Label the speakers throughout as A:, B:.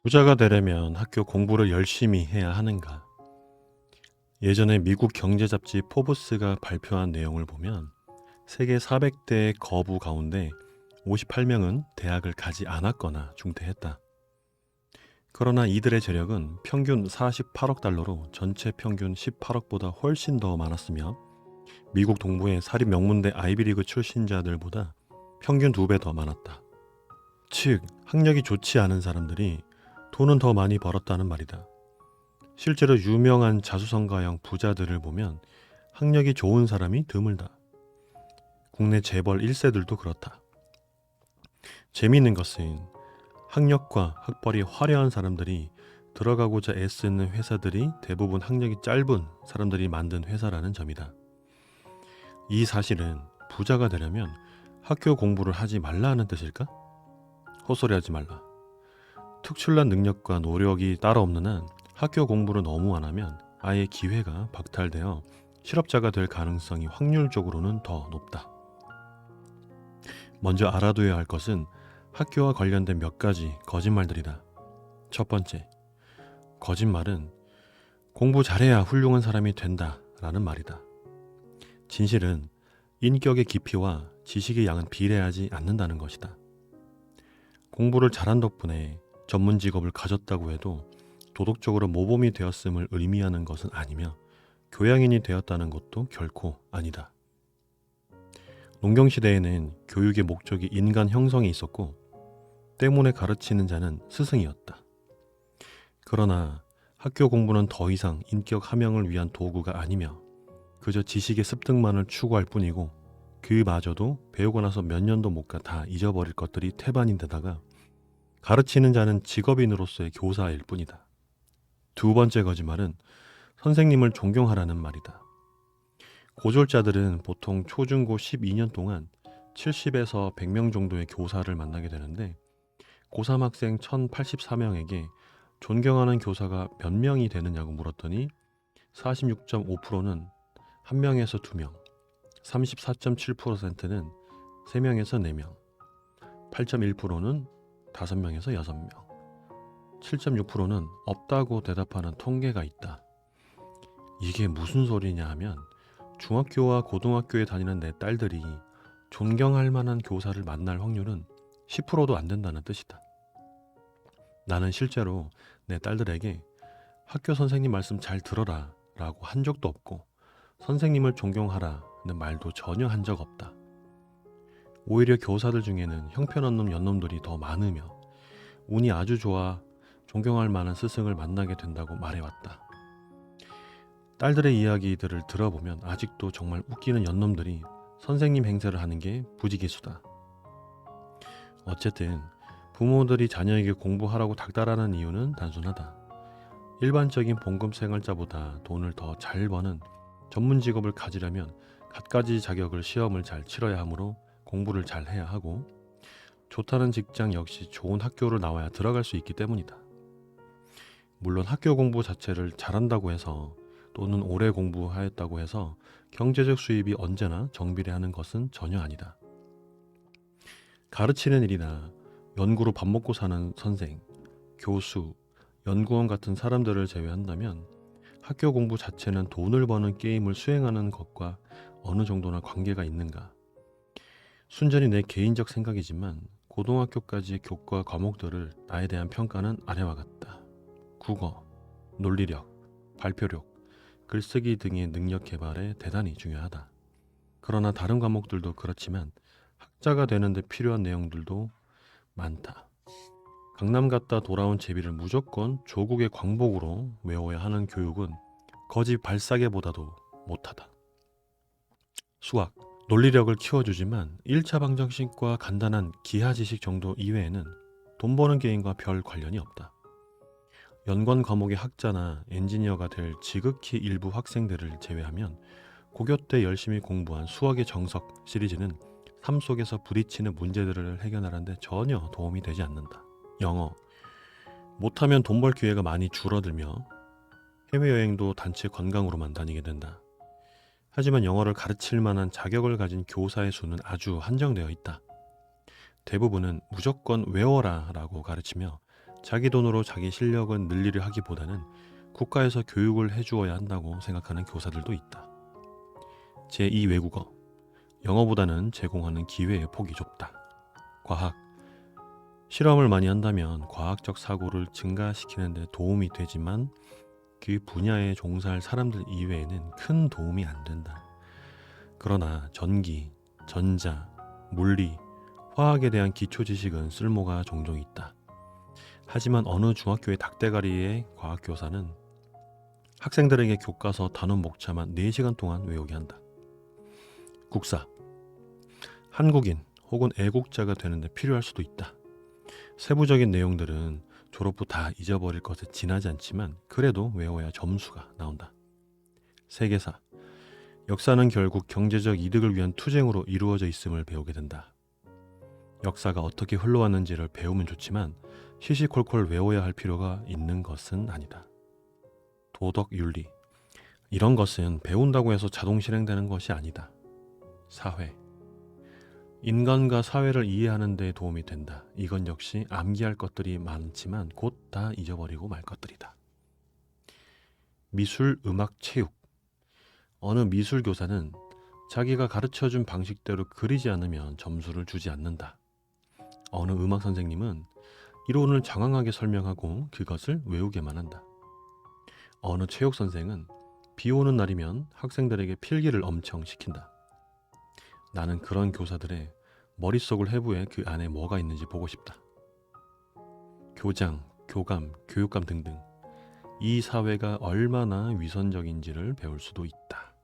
A: 부자가 되려면 학교 공부를 열심히 해야 하는가? 예전에 미국 경제 잡지 포브스가 발표한 내용을 보면 세계 400대 거부 가운데 58명은 대학을 가지 않았거나 중퇴했다. 그러나 이들의 재력은 평균 48억 달러로 전체 평균 18억보다 훨씬 더 많았으며 미국 동부의 사립 명문대 아이비리그 출신자들보다 평균 2배 더 많았다. 즉, 학력이 좋지 않은 사람들이 돈은 더 많이 벌었다는 말이다. 실제로 유명한 자수성가형 부자들을 보면 학력이 좋은 사람이 드물다. 국내 재벌 1세들도 그렇다. 재미있는 것은 학력과 학벌이 화려한 사람들이 들어가고자 애쓰는 회사들이 대부분 학력이 짧은 사람들이 만든 회사라는 점이다. 이 사실은 부자가 되려면 학교 공부를 하지 말라는 뜻일까? 헛소리하지 말라. 특출난 능력과 노력이 따로 없는 한 학교 공부를 너무 안 하면 아예 기회가 박탈되어 실업자가 될 가능성이 확률적으로는 더 높다. 먼저 알아둬야 할 것은 학교와 관련된 몇 가지 거짓말들이다. 첫 번째, 거짓말은 공부 잘해야 훌륭한 사람이 된다 라는 말이다. 진실은 인격의 깊이와 지식의 양은 비례하지 않는다는 것이다. 공부를 잘한 덕분에 전문 직업을 가졌다고 해도 도덕적으로 모범이 되었음을 의미하는 것은 아니며 교양인이 되었다는 것도 결코 아니다. 농경시대에는 교육의 목적이 인간 형성에 있었고 때문에 가르치는 자는 스승이었다. 그러나 학교 공부는 더 이상 인격 함양을 위한 도구가 아니며 그저 지식의 습득만을 추구할 뿐이고 그마저도 배우고 나서 몇 년도 못 가 다 잊어버릴 것들이 태반인데다가 가르치는 자는 직업인으로서의 교사일 뿐이다. 두 번째 거짓말은 선생님을 존경하라는 말이다. 고졸자들은 보통 초중고 12년 동안 70에서 100명 정도의 교사를 만나게 되는데 고3 학생 1084명에게 존경하는 교사가 몇 명이 되느냐고 물었더니 46.5%는 1명에서 2명, 34.7%는 3명에서 4명, 8.1%는 5명에서 6명, 7.6%는 없다고 대답하는 통계가 있다. 이게 무슨 소리냐 하면 중학교와 고등학교에 다니는 내 딸들이 존경할 만한 교사를 만날 확률은 10%도 안 된다는 뜻이다. 나는 실제로 내 딸들에게 학교 선생님 말씀 잘 들어라 라고 한 적도 없고 선생님을 존경하라는 말도 전혀 한 적 없다. 오히려 교사들 중에는 형편없는 연놈들이 더 많으며 운이 아주 좋아 존경할 만한 스승을 만나게 된다고 말해왔다. 딸들의 이야기들을 들어보면 아직도 정말 웃기는 연놈들이 선생님 행세를 하는 게 부지기수다. 어쨌든 부모들이 자녀에게 공부하라고 닥달하는 이유는 단순하다. 일반적인 봉급 생활자보다 돈을 더 잘 버는 전문 직업을 가지려면 갖가지 자격을 시험을 잘 치러야 하므로 공부를 잘 해야 하고 좋다는 직장 역시 좋은 학교를 나와야 들어갈 수 있기 때문이다. 물론 학교 공부 자체를 잘한다고 해서 또는 오래 공부하였다고 해서 경제적 수입이 언제나 정비례하는 것은 전혀 아니다. 가르치는 일이나 연구로 밥 먹고 사는 선생, 교수, 연구원 같은 사람들을 제외한다면 학교 공부 자체는 돈을 버는 게임을 수행하는 것과 어느 정도나 관계가 있는가? 순전히 내 개인적 생각이지만 고등학교까지의 교과 과목들을 나에 대한 평가는 아래와 같다. 국어, 논리력, 발표력, 글쓰기 등의 능력 개발에 대단히 중요하다. 그러나 다른 과목들도 그렇지만 학자가 되는데 필요한 내용들도 많다. 강남 갔다 돌아온 제비를 무조건 조국의 광복으로 외워야 하는 교육은 거지 발사계보다도 못하다. 수학, 논리력을 키워주지만 1차 방정식과 간단한 기하 지식 정도 이외에는 돈 버는 게임과 별 관련이 없다. 연관 과목의 학자나 엔지니어가 될 지극히 일부 학생들을 제외하면 고교 때 열심히 공부한 수학의 정석 시리즈는 삶 속에서 부딪히는 문제들을 해결하는 데 전혀 도움이 되지 않는다. 영어, 못하면 돈 벌 기회가 많이 줄어들며 해외여행도 단체 관광으로만 다니게 된다. 하지만 영어를 가르칠 만한 자격을 가진 교사의 수는 아주 한정되어 있다. 대부분은 무조건 외워라 라고 가르치며 자기 돈으로 자기 실력은 늘리려 하기보다는 국가에서 교육을 해주어야 한다고 생각하는 교사들도 있다. 제2 외국어, 영어보다는 제공하는 기회의 폭이 좁다. 과학, 실험을 많이 한다면 과학적 사고를 증가시키는 데 도움이 되지만 그 분야에 종사할 사람들 이외에는 큰 도움이 안 된다. 그러나 전기, 전자, 물리, 화학에 대한 기초 지식은 쓸모가 종종 있다. 하지만 어느 중학교의 닭대가리의 과학교사는 학생들에게 교과서 단원 목차만 4시간 동안 외우게 한다. 국사, 한국인 혹은 애국자가 되는데 필요할 수도 있다. 세부적인 내용들은 졸업 후 다 잊어버릴 것에 지나지 않지만 그래도 외워야 점수가 나온다. 세계사, 역사는 결국 경제적 이득을 위한 투쟁으로 이루어져 있음을 배우게 된다. 역사가 어떻게 흘러왔는지를 배우면 좋지만 시시콜콜 외워야 할 필요가 있는 것은 아니다. 도덕, 윤리, 이런 것은 배운다고 해서 자동 실행되는 것이 아니다. 사회, 인간과 사회를 이해하는 데 도움이 된다. 이건 역시 암기할 것들이 많지만 곧 다 잊어버리고 말 것들이다. 미술, 음악, 체육, 어느 미술 교사는 자기가 가르쳐준 방식대로 그리지 않으면 점수를 주지 않는다. 어느 음악 선생님은 이론을 장황하게 설명하고 그것을 외우게만 한다. 어느 체육 선생은 비 오는 날이면 학생들에게 필기를 엄청 시킨다. 나는 그런 교사들의 머릿속을 해부해 그 안에 뭐가 있는지 보고 싶다. 교장, 교감, 교육감 등등 이 사회가 얼마나 위선적인지를 배울 수도 있다.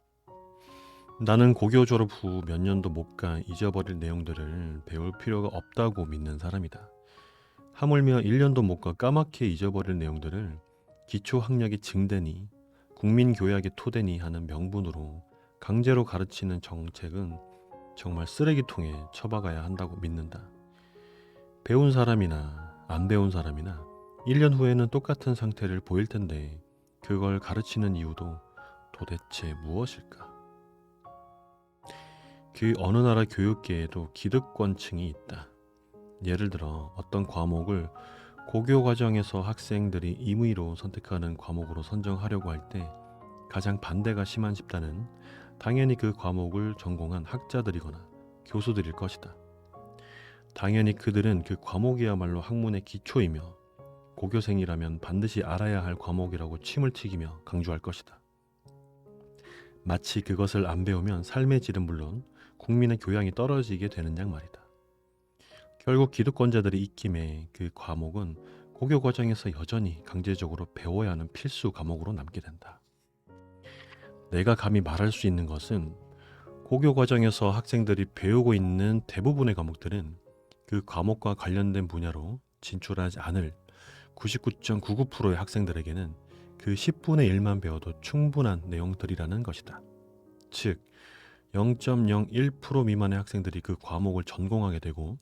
A: 나는 고교 졸업 후 몇 년도 못 가 잊어버릴 내용들을 배울 필요가 없다고 믿는 사람이다. 하물며 1년도 못 가 까맣게 잊어버릴 내용들을 기초학력의 증대니 국민교약의 토대니 하는 명분으로 강제로 가르치는 정책은 정말 쓰레기통에 처박아야 한다고 믿는다. 배운 사람이나 안 배운 사람이나 1년 후에는 똑같은 상태를 보일 텐데 그걸 가르치는 이유도 도대체 무엇일까? 그 어느 나라 교육계에도 기득권층이 있다. 예를 들어 어떤 과목을 고교 과정에서 학생들이 임의로 선택하는 과목으로 선정하려고 할 때 가장 반대가 심한 집단은 당연히 그 과목을 전공한 학자들이거나 교수들일 것이다. 당연히 그들은 그 과목이야말로 학문의 기초이며 고교생이라면 반드시 알아야 할 과목이라고 침을 튀기며 강조할 것이다. 마치 그것을 안 배우면 삶의 질은 물론 국민의 교양이 떨어지게 되는 양 말이다. 결국 기득권자들이 입김에 그 과목은 고교 과정에서 여전히 강제적으로 배워야 하는 필수 과목으로 남게 된다. 내가 감히 말할 수 있는 것은 고교 과정에서 학생들이 배우고 있는 대부분의 과목들은 그 과목과 관련된 분야로 진출하지 않을 99.99%의 학생들에게는 그 10분의 1만 배워도 충분한 내용들이라는 것이다. 즉 0.01% 미만의 학생들이 그 과목을 전공하게 되고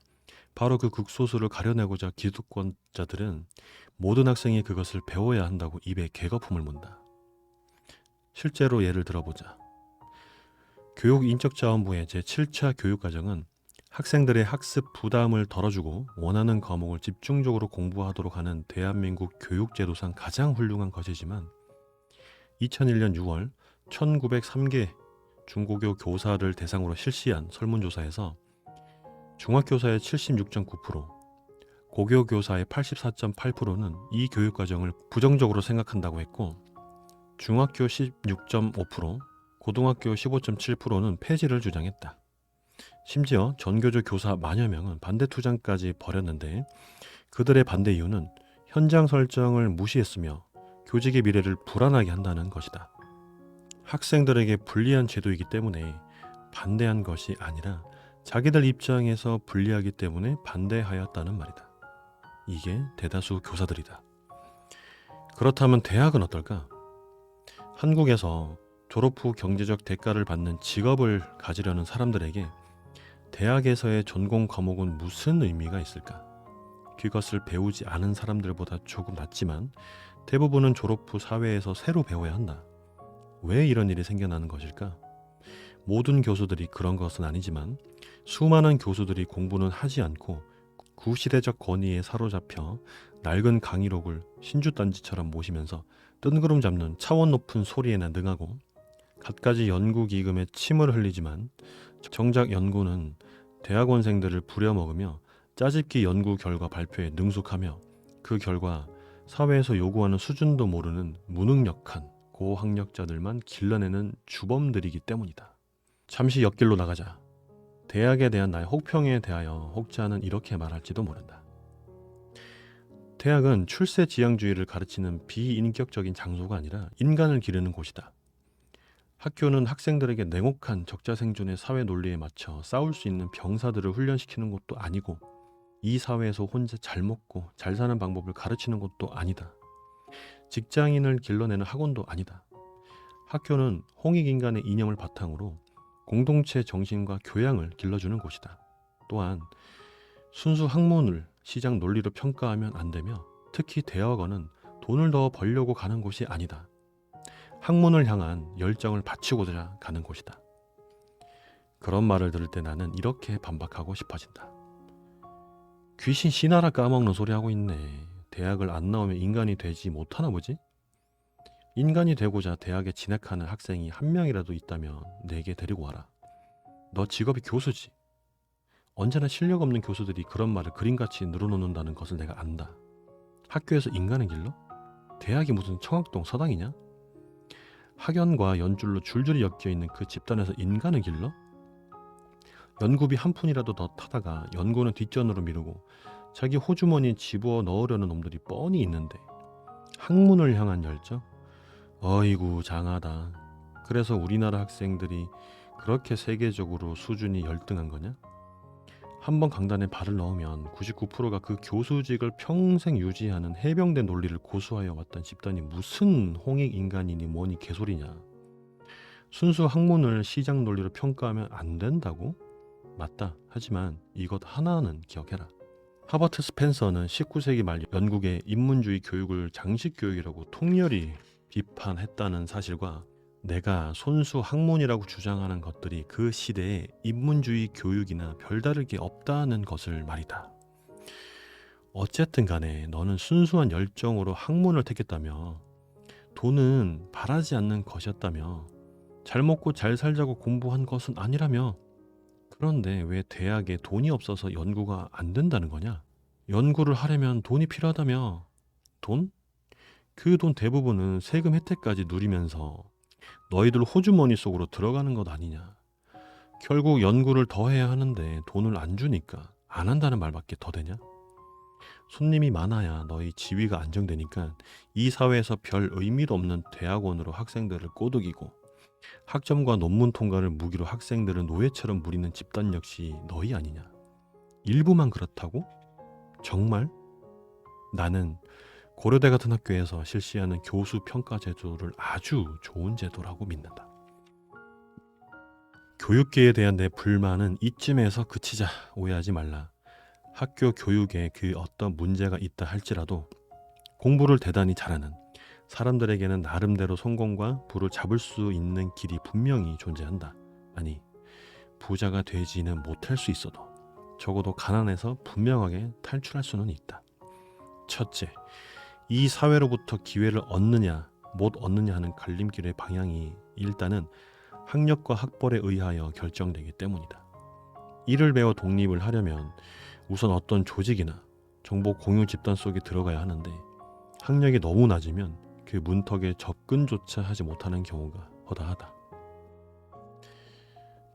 A: 바로 그 극소수를 가려내고자 기득권자들은 모든 학생이 그것을 배워야 한다고 입에 개거품을 문다. 실제로 예를 들어보자. 교육인적자원부의 제7차 교육과정은 학생들의 학습 부담을 덜어주고 원하는 과목을 집중적으로 공부하도록 하는 대한민국 교육제도상 가장 훌륭한 것이지만 2001년 6월 1903개 중고교 교사를 대상으로 실시한 설문조사에서 중학교사의 76.9%, 고교 교사의 84.8%는 이 교육과정을 부정적으로 생각한다고 했고 중학교 16.5%, 고등학교 15.7%는 폐지를 주장했다. 심지어 전교조 교사 만여 명은 반대 투쟁까지 벌였는데 그들의 반대 이유는 현장 설정을 무시했으며 교직의 미래를 불안하게 한다는 것이다. 학생들에게 불리한 제도이기 때문에 반대한 것이 아니라 자기들 입장에서 불리하기 때문에 반대하였다는 말이다. 이게 대다수 교사들이다. 그렇다면 대학은 어떨까? 한국에서 졸업 후 경제적 대가를 받는 직업을 가지려는 사람들에게 대학에서의 전공 과목은 무슨 의미가 있을까? 그것을 배우지 않은 사람들보다 조금 낫지만 대부분은 졸업 후 사회에서 새로 배워야 한다. 왜 이런 일이 생겨나는 것일까? 모든 교수들이 그런 것은 아니지만 수많은 교수들이 공부는 하지 않고 구시대적 권위에 사로잡혀 낡은 강의록을 신주단지처럼 모시면서 뜬구름 잡는 차원 높은 소리에나 능하고 갖가지 연구 기금에 침을 흘리지만 정작 연구는 대학원생들을 부려먹으며 짜집기 연구 결과 발표에 능숙하며 그 결과 사회에서 요구하는 수준도 모르는 무능력한 고학력자들만 길러내는 주범들이기 때문이다. 잠시 옆길로 나가자. 대학에 대한 나의 혹평에 대하여 혹자는 이렇게 말할지도 모른다. 대학은 출세지향주의를 가르치는 비인격적인 장소가 아니라 인간을 기르는 곳이다. 학교는 학생들에게 냉혹한 적자생존의 사회 논리에 맞춰 싸울 수 있는 병사들을 훈련시키는 곳도 아니고 이 사회에서 혼자 잘 먹고 잘 사는 방법을 가르치는 곳도 아니다. 직장인을 길러내는 학원도 아니다. 학교는 홍익인간의 이념을 바탕으로 공동체 정신과 교양을 길러주는 곳이다. 또한 순수 학문을 시장 논리로 평가하면 안 되며 특히 대학원은 돈을 더 벌려고 가는 곳이 아니다. 학문을 향한 열정을 바치고자 가는 곳이다. 그런 말을 들을 때 나는 이렇게 반박하고 싶어진다. 귀신 씨나라 까먹는 소리 하고 있네. 대학을 안 나오면 인간이 되지 못하나 보지? 인간이 되고자 대학에 진학하는 학생이 한 명이라도 있다면 내게 데리고 와라. 너 직업이 교수지. 언제나 실력 없는 교수들이 그런 말을 그림같이 늘어놓는다는 것을 내가 안다. 학교에서 인간을 길러? 대학이 무슨 청학동 서당이냐? 학연과 연줄로 줄줄이 엮여있는 그 집단에서 인간을 길러? 연구비 한 푼이라도 더 타다가 연구는 뒷전으로 미루고 자기 호주머니에 집어 넣으려는 놈들이 뻔히 있는데 학문을 향한 열정? 어이구 장하다. 그래서 우리나라 학생들이 그렇게 세계적으로 수준이 열등한 거냐? 한번 강단에 발을 넣으면 99%가 그 교수직을 평생 유지하는 해병대 논리를 고수하여 왔던 집단이 무슨 홍익인간이니 뭐니 개소리냐. 순수 학문을 시장 논리로 평가하면 안 된다고? 맞다. 하지만 이것 하나는 기억해라. 하버트 스펜서는 19세기 말 영국의 인문주의 교육을 장식교육이라고 통렬히 비판했다는 사실과 내가 손수 학문이라고 주장하는 것들이 그 시대의 인문주의 교육이나 별다를 게 없다는 것을 말이다. 어쨌든 간에 너는 순수한 열정으로 학문을 택했다며 돈은 바라지 않는 것이었다며 잘 먹고 잘 살자고 공부한 것은 아니라며 그런데 왜 대학에 돈이 없어서 연구가 안 된다는 거냐? 연구를 하려면 돈이 필요하다며. 돈? 그 돈 대부분은 세금 혜택까지 누리면서 너희들 호주머니 속으로 들어가는 것 아니냐. 결국 연구를 더 해야 하는데 돈을 안 주니까 안 한다는 말밖에 더 되냐? 손님이 많아야 너희 지위가 안정되니까 이 사회에서 별 의미도 없는 대학원으로 학생들을 꼬드기고 학점과 논문 통과를 무기로 학생들을 노예처럼 무리는 집단 역시 너희 아니냐. 일부만 그렇다고? 정말? 나는 고려대 같은 학교에서 실시하는 교수 평가 제도를 아주 좋은 제도라고 믿는다. 교육계에 대한 내 불만은 이쯤에서 그치자. 오해하지 말라. 학교 교육에 그 어떤 문제가 있다 할지라도 공부를 대단히 잘하는 사람들에게는 나름대로 성공과 부를 잡을 수 있는 길이 분명히 존재한다. 아니, 부자가 되지는 못할 수 있어도 적어도 가난에서 분명하게 탈출할 수는 있다. 첫째, 이 사회로부터 기회를 얻느냐 못 얻느냐 하는 갈림길의 방향이 일단은 학력과 학벌에 의하여 결정되기 때문이다. 이를 배워 독립을 하려면 우선 어떤 조직이나 정보 공유 집단 속에 들어가야 하는데 학력이 너무 낮으면 그 문턱에 접근조차 하지 못하는 경우가 허다하다.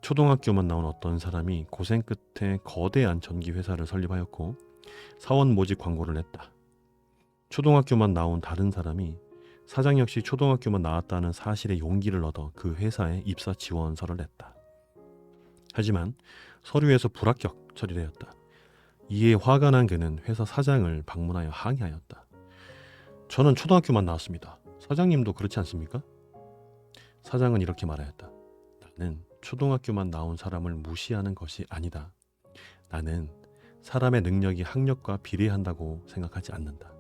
A: 초등학교만 나온 어떤 사람이 고생 끝에 거대한 전기회사를 설립하였고 사원 모집 광고를 냈다. 초등학교만 나온 다른 사람이 사장 역시 초등학교만 나왔다는 사실에 용기를 얻어 그 회사에 입사 지원서를 냈다. 하지만 서류에서 불합격 처리되었다. 이에 화가 난 그는 회사 사장을 방문하여 항의하였다. 저는 초등학교만 나왔습니다. 사장님도 그렇지 않습니까? 사장은 이렇게 말하였다. 나는 초등학교만 나온 사람을 무시하는 것이 아니다. 나는 사람의 능력이 학력과 비례한다고 생각하지 않는다.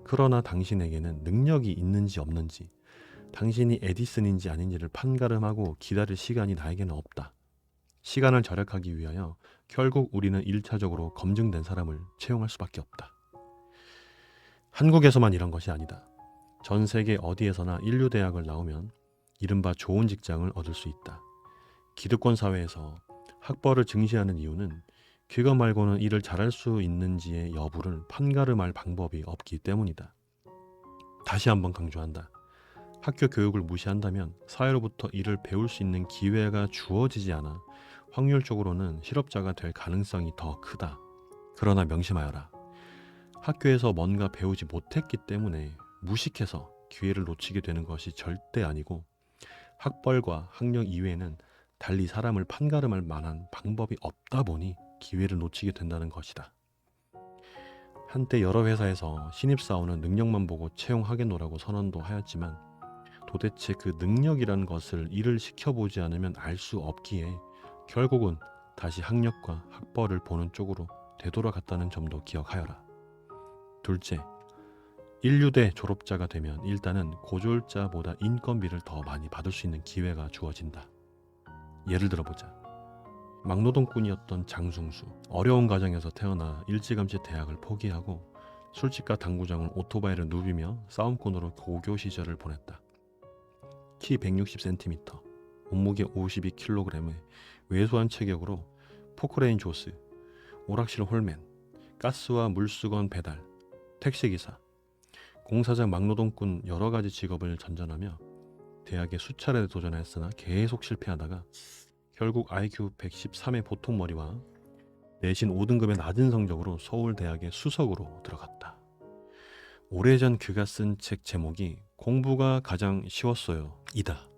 A: 그러나 당신에게는 능력이 있는지 없는지, 당신이 에디슨인지 아닌지를 판가름하고 기다릴 시간이 나에게는 없다. 시간을 절약하기 위하여 결국 우리는 1차적으로 검증된 사람을 채용할 수밖에 없다. 한국에서만 이런 것이 아니다. 전 세계 어디에서나 인류대학을 나오면 이른바 좋은 직장을 얻을 수 있다. 기득권 사회에서 학벌을 증시하는 이유는 그거 말고는 일을 잘할 수 있는지의 여부를 판가름할 방법이 없기 때문이다. 다시 한번 강조한다. 학교 교육을 무시한다면 사회로부터 일을 배울 수 있는 기회가 주어지지 않아 확률적으로는 실업자가 될 가능성이 더 크다. 그러나 명심하여라. 학교에서 뭔가 배우지 못했기 때문에 무식해서 기회를 놓치게 되는 것이 절대 아니고 학벌과 학력 이외에는 달리 사람을 판가름할 만한 방법이 없다 보니 기회를 놓치게 된다는 것이다. 한때 여러 회사에서 신입사원은 능력만 보고 채용하겠노라고 선언도 하였지만 도대체 그 능력이라는 것을 일을 시켜보지 않으면 알 수 없기에 결국은 다시 학력과 학벌을 보는 쪽으로 되돌아갔다는 점도 기억하여라. 둘째, 인류대 졸업자가 되면 일단은 고졸자보다 인건비를 더 많이 받을 수 있는 기회가 주어진다. 예를 들어보자. 막노동꾼이었던 장승수. 어려운 가정에서 태어나 일찌감치 대학을 포기하고 술집과 당구장을 오토바이를 누비며 싸움꾼으로 고교 시절을 보냈다. 키 160cm, 몸무게 52kg의 왜소한 체격으로 포크레인 조스, 오락실 홀맨, 가스와 물수건 배달, 택시기사, 공사장 막노동꾼 여러 가지 직업을 전전하며 대학에 수차례 도전했으나 계속 실패하다가 결국 IQ 113의 보통 머리와 내신 5등급의 낮은 성적으로 서울대학의 수석으로 들어갔다. 오래전 그가 쓴 책 제목이 공부가 가장 쉬웠어요 이다.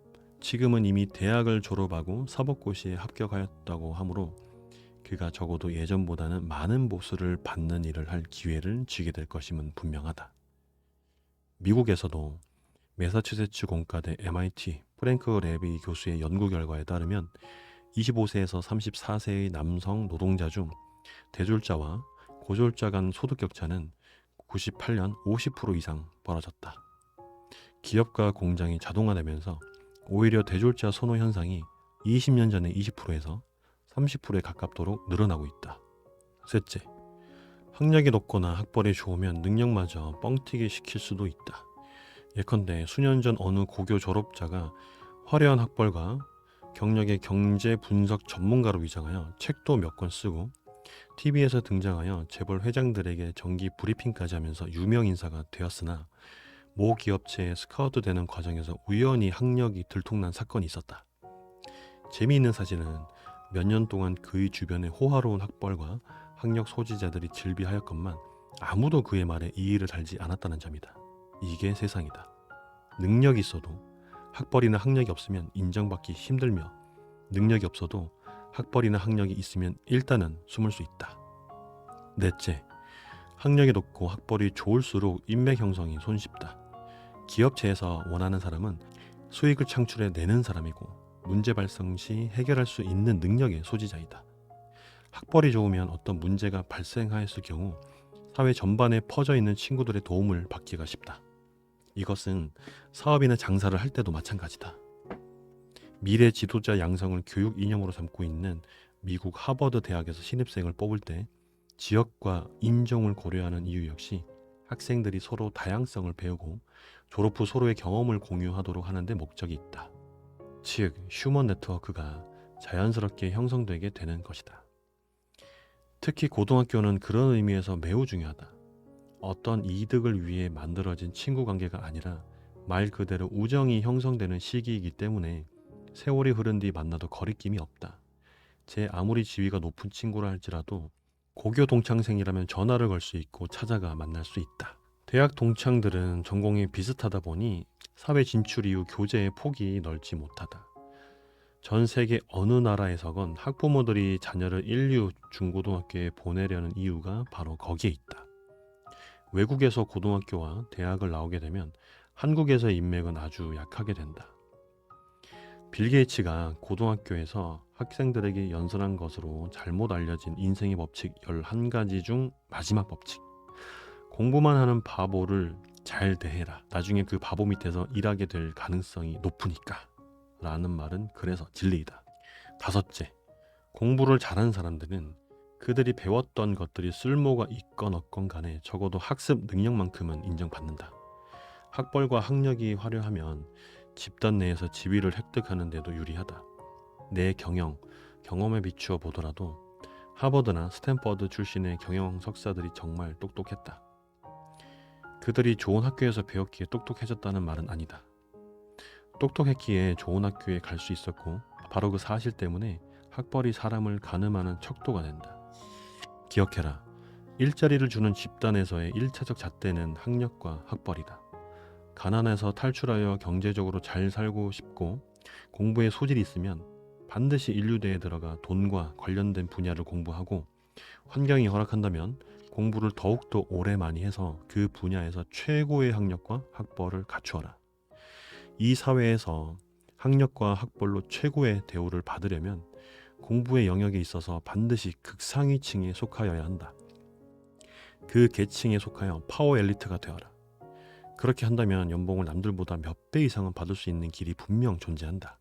A: 지금은 이미 대학을 졸업하고 사법고시에 합격하였다고 하므로 그가 적어도 예전보다는 많은 보수를 받는 일을 할 기회를 쥐게 될 것임은 분명하다. 미국에서도 매사추세츠 공과대 MIT 프랭크 레비 교수의 연구 결과에 따르면 25세에서 34세의 남성 노동자 중 대졸자와 고졸자 간 소득 격차는 98년 50% 이상 벌어졌다. 기업과 공장이 자동화되면서 오히려 대졸자 선호 현상이 20년 전의 20%에서 30%에 가깝도록 늘어나고 있다. 셋째, 학력이 높거나 학벌이 좋으면 능력마저 뻥튀기 시킬 수도 있다. 예컨대 수년 전 어느 고교 졸업자가 화려한 학벌과 경력의 경제 분석 전문가로 위장하여 책도 몇 권 쓰고 TV에서 등장하여 재벌 회장들에게 정기 브리핑까지 하면서 유명 인사가 되었으나 모 기업체에 스카우트 되는 과정에서 우연히 학력이 들통난 사건이 있었다. 재미있는 사실은 몇 년 동안 그의 주변에 호화로운 학벌과 학력 소지자들이 즐비하였건만 아무도 그의 말에 이의를 달지 않았다는 점이다. 이게 세상이다. 능력이 있어도 학벌이나 학력이 없으면 인정받기 힘들며 능력이 없어도 학벌이나 학력이 있으면 일단은 숨을 수 있다. 넷째, 학력이 높고 학벌이 좋을수록 인맥 형성이 손쉽다. 기업체에서 원하는 사람은 수익을 창출해내는 사람이고 문제 발생 시 해결할 수 있는 능력의 소지자이다. 학벌이 좋으면 어떤 문제가 발생하였을 경우 사회 전반에 퍼져 있는 친구들의 도움을 받기가 쉽다. 이것은 사업이나 장사를 할 때도 마찬가지다. 미래 지도자 양성을 교육 이념으로 삼고 있는 미국 하버드 대학에서 신입생을 뽑을 때 지역과 인종을 고려하는 이유 역시 학생들이 서로 다양성을 배우고 졸업 후 서로의 경험을 공유하도록 하는 데 목적이 있다. 즉, 휴먼 네트워크가 자연스럽게 형성되게 되는 것이다. 특히 고등학교는 그런 의미에서 매우 중요하다. 어떤 이득을 위해 만들어진 친구 관계가 아니라 말 그대로 우정이 형성되는 시기이기 때문에 세월이 흐른 뒤 만나도 거리낌이 없다. 제 아무리 지위가 높은 친구라 할지라도 고교 동창생이라면 전화를 걸 수 있고 찾아가 만날 수 있다. 대학 동창들은 전공이 비슷하다 보니 사회 진출 이후 교제의 폭이 넓지 못하다. 전 세계 어느 나라에서건 학부모들이 자녀를 인류 중고등학교에 보내려는 이유가 바로 거기에 있다. 외국에서 고등학교와 대학을 나오게 되면 한국에서의 인맥은 아주 약하게 된다. 빌 게이츠가 고등학교에서 학생들에게 연설한 것으로 잘못 알려진 인생의 법칙 11가지 중 마지막 법칙. 공부만 하는 바보를 잘 대해라. 나중에 그 바보 밑에서 일하게 될 가능성이 높으니까. 라는 말은 그래서 진리이다. 다섯째, 공부를 잘하는 사람들은 그들이 배웠던 것들이 쓸모가 있건 없건 간에 적어도 학습 능력만큼은 인정받는다. 학벌과 학력이 화려하면 집단 내에서 지위를 획득하는 데도 유리하다. 내 경험에 비추어 보더라도 하버드나 스탠퍼드 출신의 경영 석사들이 정말 똑똑했다. 그들이 좋은 학교에서 배웠기에 똑똑해졌다는 말은 아니다. 똑똑했기에 좋은 학교에 갈 수 있었고 바로 그 사실 때문에 학벌이 사람을 가늠하는 척도가 된다. 기억해라. 일자리를 주는 집단에서의 1차적 잣대는 학력과 학벌이다. 가난에서 탈출하여 경제적으로 잘 살고 싶고 공부에 소질이 있으면 반드시 인류대에 들어가 돈과 관련된 분야를 공부하고 환경이 허락한다면 공부를 더욱더 오래 많이 해서 그 분야에서 최고의 학력과 학벌을 갖추어라. 이 사회에서 학력과 학벌로 최고의 대우를 받으려면 공부의 영역에 있어서 반드시 극상위층에 속하여야 한다. 그 계층에 속하여 파워 엘리트가 되어라. 그렇게 한다면 연봉을 남들보다 몇 배 이상은 받을 수 있는 길이 분명 존재한다.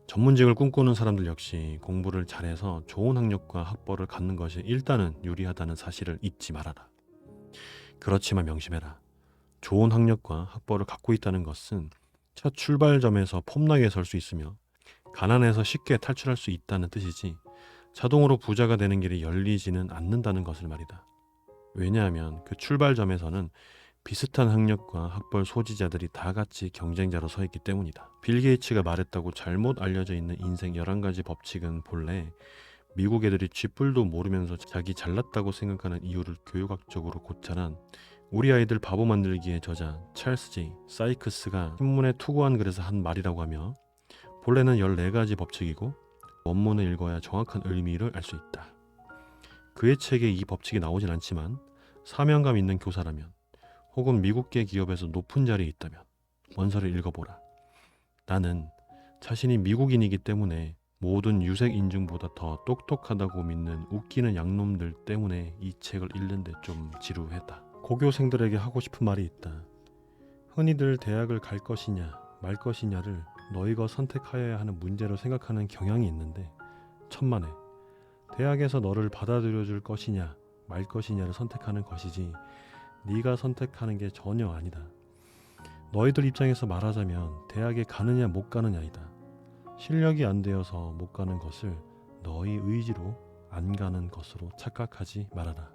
A: 전문직을 꿈꾸는 사람들 역시 공부를 잘해서 좋은 학력과 학벌을 갖는 것이 일단은 유리하다는 사실을 잊지 말아라. 그렇지만 명심해라. 좋은 학력과 학벌을 갖고 있다는 것은 첫 출발점에서 폼나게 설 수 있으며 가난에서 쉽게 탈출할 수 있다는 뜻이지 자동으로 부자가 되는 길이 열리지는 않는다는 것을 말이다. 왜냐하면 그 출발점에서는 비슷한 학력과 학벌 소지자들이 다 같이 경쟁자로 서 있기 때문이다. 빌 게이츠가 말했다고 잘못 알려져 있는 인생 11가지 법칙은 본래 미국 애들이 쥐뿔도 모르면서 자기 잘났다고 생각하는 이유를 교육학적으로 고찰한 우리 아이들 바보 만들기의 저자 찰스 J. 사이크스가 신문에 투고한 글에서 한 말이라고 하며 본래는 14가지 법칙이고 원문을 읽어야 정확한 의미를 알 수 있다. 그의 책에 이 법칙이 나오진 않지만 사명감 있는 교사라면 혹은 미국계 기업에서 높은 자리에 있다면 원서를 읽어보라. 나는 자신이 미국인이기 때문에 모든 유색 인종보다 더 똑똑하다고 믿는 웃기는 양놈들 때문에 이 책을 읽는데 좀 지루했다. 고교생들에게 하고 싶은 말이 있다. 흔히들 대학을 갈 것이냐 말 것이냐를 너희가 선택하여야 하는 문제로 생각하는 경향이 있는데 천만에 대학에서 너를 받아들여줄 것이냐 말 것이냐를 선택하는 것이지 네가 선택하는 게 전혀 아니다. 너희들 입장에서 말하자면 대학에 가느냐 못 가느냐이다. 실력이 안 되어서 못 가는 것을 너희 의지로 안 가는 것으로 착각하지 말아라.